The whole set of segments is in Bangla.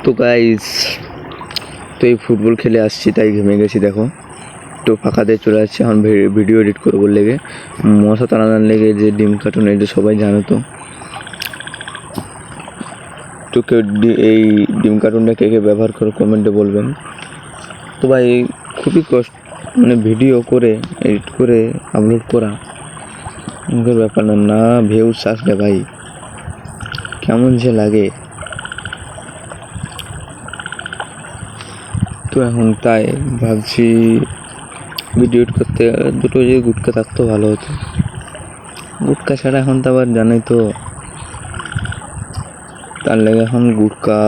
তো গাইস, তো এই ফুটবল খেলে আসছি তাই ঘেমে গেছি। দেখো তো ফাঁকাতে চলে আসছে এখন ভিডিও এডিট করবো লেগে, মশা তাড়ানোর লেগে যে ডিম কার্টুন এটা সবাই জানো। তো কেউ এই ডিম কার্টুনটা কে কে ব্যবহার করে কমেন্টে বলবেন। তো ভাই খুবই কষ্ট, মানে ভিডিও করে এডিট করে আপলোড করা মুখের ব্যাপার না, না ভিউজ আসলে ভাই কেমন যে লাগে। তো এখন তাই ভাবছি ভিডিও এডিট করতে দুটো যদি গুটকা থাকতো ভালো হতো। গুটকা ছাড়া এখন তো আবার জানাই তো, তার লেগে এখন গুটকা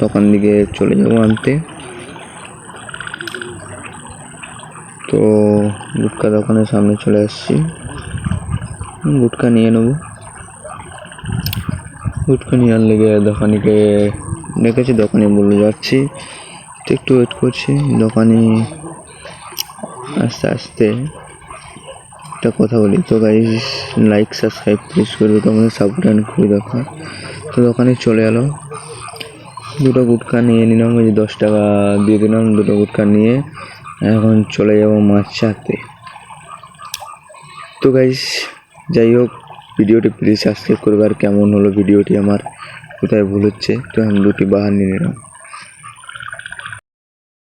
দোকান দিকে চলে যাবো আনতে। তো গুটকা দোকানের সামনে চলে আসছি, গুটকা নিয়ে নেবো। গুটকা নিয়ে আনলে গিয়ে দোকানিকে ডেকেছি, দোকানি বলে যাচ্ছি, তো একটু ওয়েট করছি। দোকানি আস্তে আস্তে একটা কথা বলি, তো গাইস লাইক সাবস্ক্রাইব প্লিজ করবে, তোমাদের সাপোর্ট খুবই দরকার। তো দোকানে চলে এলো, দুটো গুটকা নিয়ে নিলাম, ওই 10 টাকা দিয়ে দিলাম। দুটো গুটকা নিয়ে এখন চলে যাবো মাছ চাতে। তো গাইস যাই হোক, ভিডিওটি প্লিজ সাবস্ক্রাইব করবে। আর কেমন হলো ভিডিওটি, আমার কোথায় ভুল হচ্ছে, তো আমি দুটি বাহার নিয়ে নিলাম।